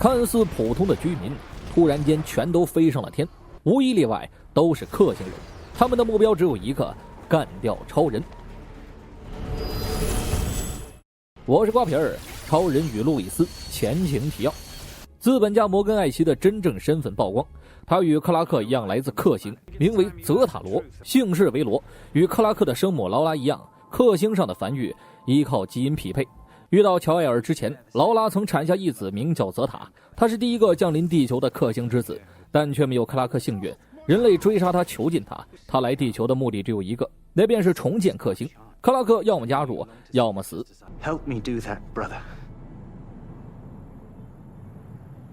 看似普通的居民突然间全都飞上了天，无一例外都是克星人，他们的目标只有一个，干掉超人。我是瓜皮儿，超人与路易斯前情提要。资本家摩根艾希的真正身份曝光，他与克拉克一样来自克星，名为泽塔罗，姓氏为罗，与克拉克的生母劳拉一样，克星上的繁育依靠基因匹配。遇到乔埃尔之前，劳拉曾产下一子名叫泽塔，他是第一个降临地球的克星之子，但却没有克拉克幸运，人类追杀他囚禁他，他来地球的目的只有一个，那便是重建克星。克拉克要么加入，要么死。 Help me do that, brother.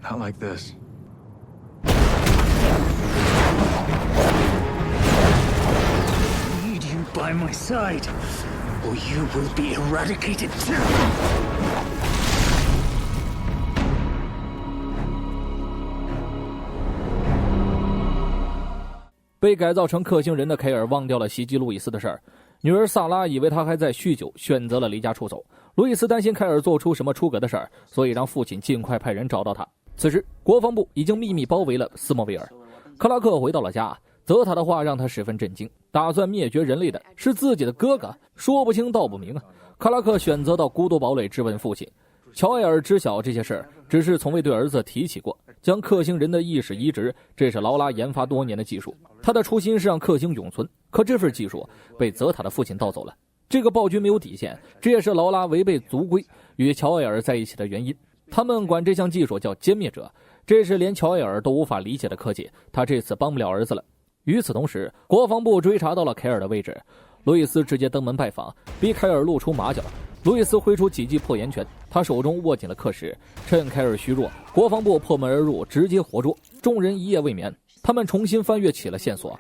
Not like this. I need you by my side, or you will be eradicated too. 被改造成克星人的凯尔忘掉了袭击路易斯的事儿，女儿萨拉以为他还在酗酒，选择了离家出走。路易斯担心凯尔做出什么出格的事儿，所以让父亲尽快派人找到他。此时，国防部已经秘密包围了斯莫维尔。克拉克回到了家，泽塔的话让他十分震惊，打算灭绝人类的是自己的哥哥，说不清道不明啊。克拉克选择到孤独堡垒质问父亲。乔埃尔知晓这些事儿，只是从未对儿子提起过。将克星人的意识移植，这是劳拉研发多年的技术。他的初心是让克星永存，可这份技术被泽塔的父亲盗走了。这个暴君没有底线，这也是劳拉违背族规与乔埃尔在一起的原因。他们管这项技术叫歼灭者，这是连乔埃尔都无法理解的科技。他这次帮不了儿子了。与此同时，国防部追查到了凯尔的位置，路易斯直接登门拜访，逼凯尔露出马脚。路易斯挥出几记破岩拳，他手中握紧了课时，趁凯尔虚弱，国防部破门而入，直接活捉。众人一夜未眠，他们重新翻阅起了线索。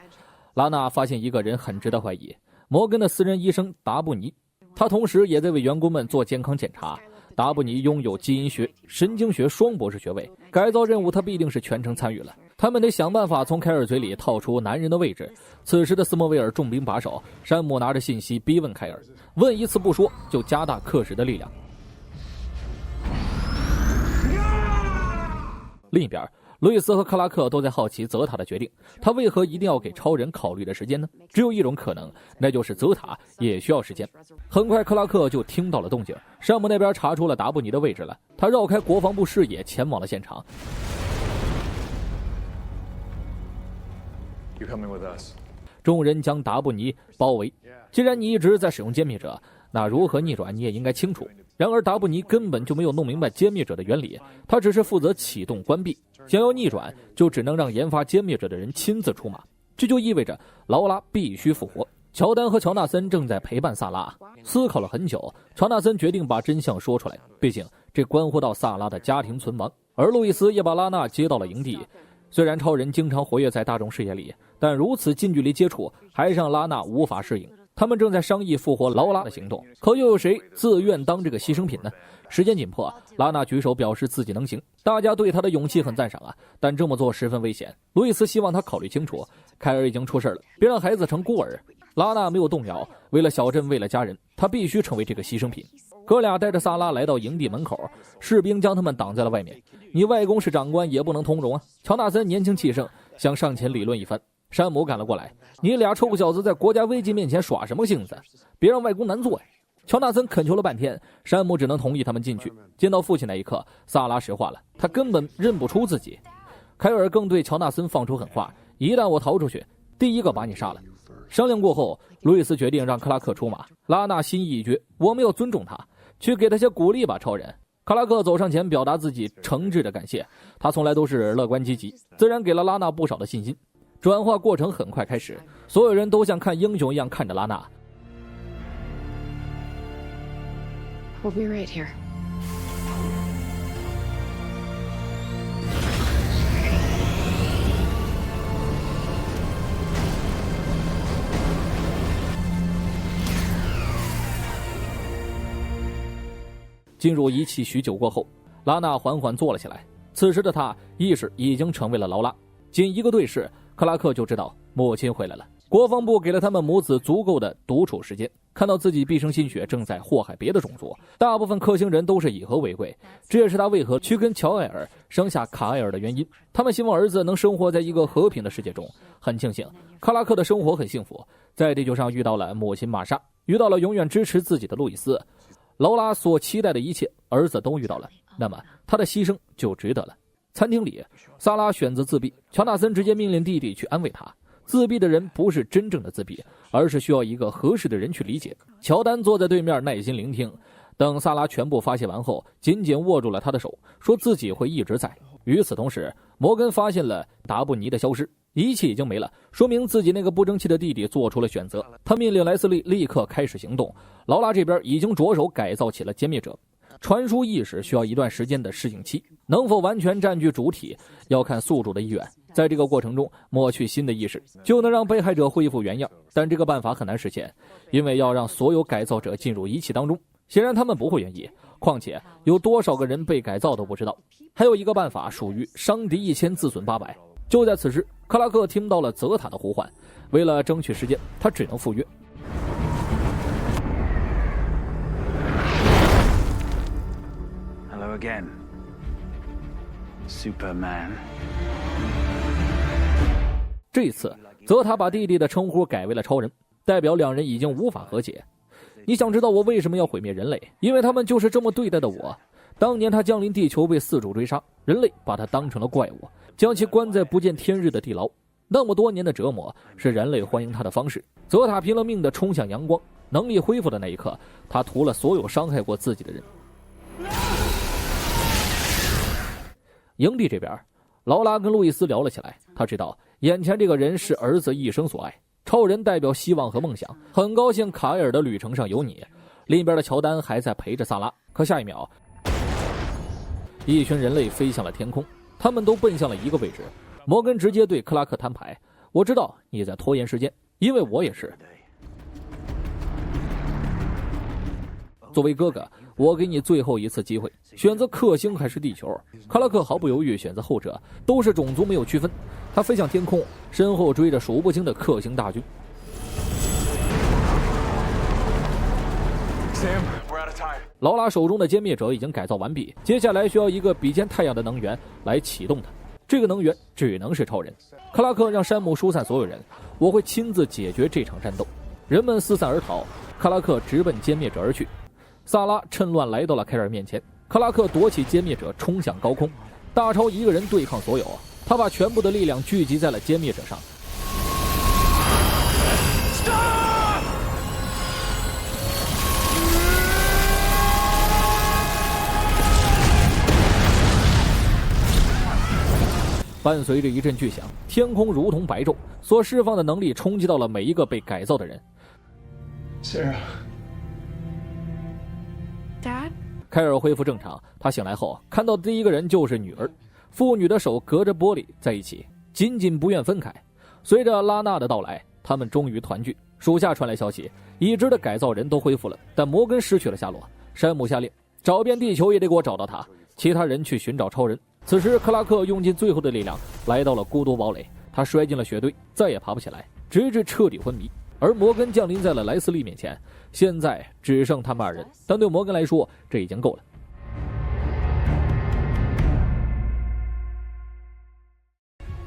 拉纳发现一个人很值得怀疑，摩根的私人医生达布尼，他同时也在为员工们做健康检查。达布尼拥有基因学、神经学双博士学位，改造任务他必定是全程参与了。他们得想办法从凯尔嘴里套出男人的位置。此时的斯莫维尔重兵把守，山姆拿着信息逼问凯尔，问一次不说就加大克什的力量。另一边，路易斯和克拉克都在好奇泽塔的决定，他为何一定要给超人考虑的时间呢？只有一种可能，那就是泽塔也需要时间。很快克拉克就听到了动静，山姆那边查出了达布尼的位置了，他绕开国防部视野前往了现场。You're coming with us. 众人将达布尼包围，既然你一直在使用歼灭者，那如何逆转你也应该清楚。然而达布尼根本就没有弄明白歼灭者的原理，他只是负责启动关闭，想要逆转就只能让研发歼灭者的人亲自出马，这就意味着劳拉必须复活。乔丹和乔纳森正在陪伴萨拉，思考了很久，乔纳森决定把真相说出来，毕竟这关乎到萨拉的家庭存亡。而路易斯也把拉娜接到了营地。虽然超人经常活跃在大众视野里，但如此近距离接触还是让拉娜无法适应。他们正在商议复活劳拉的行动，可又有谁自愿当这个牺牲品呢？时间紧迫，拉娜举手表示自己能行，大家对他的勇气很赞赏啊，但这么做十分危险。路易斯希望他考虑清楚，凯尔已经出事了，别让孩子成孤儿。拉娜没有动摇，为了小镇，为了家人，他必须成为这个牺牲品。哥俩带着萨拉来到营地门口，士兵将他们挡在了外面。你外公是长官，也不能通融啊！乔纳森年轻气盛，想上前理论一番。山姆赶了过来，你俩臭小子在国家危机面前耍什么性子？别让外公难做呀！乔纳森恳求了半天，山姆只能同意他们进去。见到父亲那一刻，萨拉石化了，他根本认不出自己。凯尔更对乔纳森放出狠话：一旦我逃出去，第一个把你杀了。商量过后，路易斯决定让克拉克出马。拉娜心意已决，我们要尊重他，去给他些鼓励吧，超人。克拉克走上前表达自己诚挚的感谢，他从来都是乐观积极，自然给了拉娜不少的信心。转化过程很快开始，所有人都像看英雄一样看着拉娜。We'll be right here. 进入仪器许久过后，拉娜缓缓坐了起来。此时的她意识已经成为了劳拉。仅一个对视，克拉克就知道母亲回来了。国防部给了他们母子足够的独处时间。看到自己毕生心血正在祸害别的种族，大部分克星人都是以和为贵，这也是他为何去跟乔埃尔生下卡埃尔的原因。他们希望儿子能生活在一个和平的世界中。很庆幸，克拉克的生活很幸福，在地球上遇到了母亲玛莎，遇到了永远支持自己的路易斯。劳拉所期待的一切，儿子都遇到了，那么他的牺牲就值得了。餐厅里，萨拉选择自闭，乔纳森直接命令弟弟去安慰他。自闭的人不是真正的自闭，而是需要一个合适的人去理解。乔丹坐在对面耐心聆听，等萨拉全部发泄完后，紧紧握住了他的手，说自己会一直在。与此同时，摩根发现了达布尼的消失，仪器已经没了，说明自己那个不争气的弟弟做出了选择。他命令莱斯利立刻开始行动。劳拉这边已经着手改造起了歼灭者。传输意识需要一段时间的适应期，能否完全占据主体，要看宿主的意愿。在这个过程中，抹去新的意识，就能让被害者恢复原样。但这个办法很难实现，因为要让所有改造者进入仪器当中，显然他们不会愿意。况且有多少个人被改造都不知道。还有一个办法属于伤敌1000自损800。就在此时，克拉克听到了泽塔的呼唤，为了争取时间，他只能赴约。Hello again, Superman. 这次，泽塔把弟弟的称呼改为了超人，代表两人已经无法和解。你想知道我为什么要毁灭人类？因为他们就是这么对待的我。当年他降临地球被四主追杀，人类把他当成了怪物，将其关在不见天日的地牢。那么多年的折磨，是人类欢迎他的方式。泽塔拼了命地冲向阳光，能力恢复的那一刻，他屠了所有伤害过自己的人。营地这边，劳拉跟路易斯聊了起来。他知道眼前这个人是儿子一生所爱，超人代表希望和梦想，很高兴卡埃尔的旅程上有你。另一边的乔丹还在陪着萨拉，可下一秒，一群人类飞向了天空，他们都奔向了一个位置。摩根直接对克拉克摊牌：我知道你在拖延时间，因为我也是。作为哥哥，我给你最后一次机会，选择克星还是地球。克拉克毫不犹豫选择后者，都是种族没有区分。他飞向天空，身后追着数不清的克星大军。Sam, we're out of time. 劳拉手中的歼灭者已经改造完毕，接下来需要一个比肩太阳的能源来启动它。这个能源只能是超人。克拉克让山姆疏散所有人，我会亲自解决这场战斗。人们四散而逃，克拉克直奔歼灭者而去。萨拉趁乱来到了凯尔面前，克拉克夺起歼灭者冲向高空，大超一个人对抗所有，他把全部的力量聚集在了歼灭者上。伴随着一阵巨响，天空如同白昼，所释放的能力冲击到了每一个被改造的人。Sarah. Dad? 凯尔恢复正常，他醒来后看到的第一个人就是女儿，父女的手隔着玻璃在一起，紧紧不愿分开。随着拉娜的到来，他们终于团聚。属下传来消息，已知的改造人都恢复了，但摩根失去了下落。山姆下令，找遍地球也得给我找到他。其他人去寻找超人。此时克拉克用尽最后的力量来到了孤独堡垒，他摔进了雪堆，再也爬不起来，直至彻底昏迷。而摩根降临在了莱斯利面前，现在只剩他们二人，但对摩根来说这已经够了。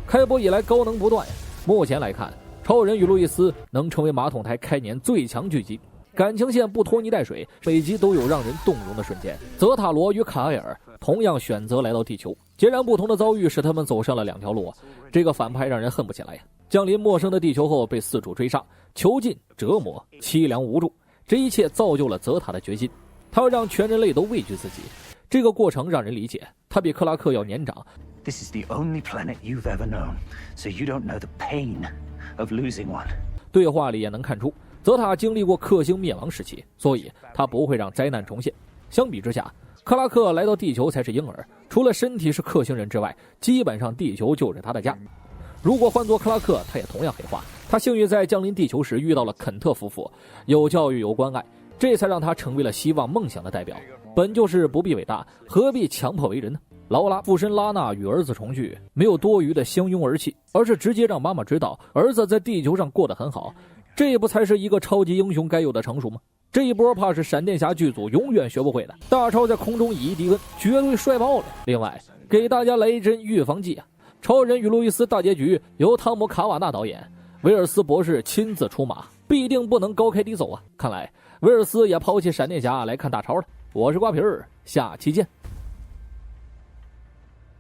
开播以来高能不断，目前来看，超人与路易斯能成为马桶台开年最强剧集，感情线不拖泥带水，每集都有让人动容的瞬间。泽塔罗与卡埃尔同样选择来到地球，截然不同的遭遇使他们走上了两条路。这个反派让人恨不起来呀！降临陌生的地球后被四主追杀、囚禁、折磨、凄凉无助，这一切造就了泽塔的决心，他要让全人类都畏惧自己。这个过程让人理解，他比克拉克要年长。This is the only planet you've ever known, so you don't know the pain of losing one. 对话里也能看出，泽塔经历过克星灭亡时期，所以他不会让灾难重现。相比之下，克拉克来到地球才是婴儿，除了身体是克星人之外，基本上地球就是他的家。如果换作克拉克，他也同样黑化。他幸运在降临地球时遇到了肯特夫妇，有教育有关爱，这才让他成为了希望梦想的代表。本就是不必伟大，何必强迫为人呢？劳拉附身拉娜与儿子重聚，没有多余的相拥而泣，而是直接让妈妈知道儿子在地球上过得很好，这不才是一个超级英雄该有的成熟吗？这一波怕是闪电侠剧组永远学不会的。大超在空中以一敌 N， 绝对帅爆了。另外，给大家来一针预防剂啊！超人与路易斯大结局由汤姆·卡瓦纳导演，威尔斯博士亲自出马，必定不能高开低走啊！看来威尔斯也抛弃闪电侠来看大超了。我是瓜皮儿，下期见。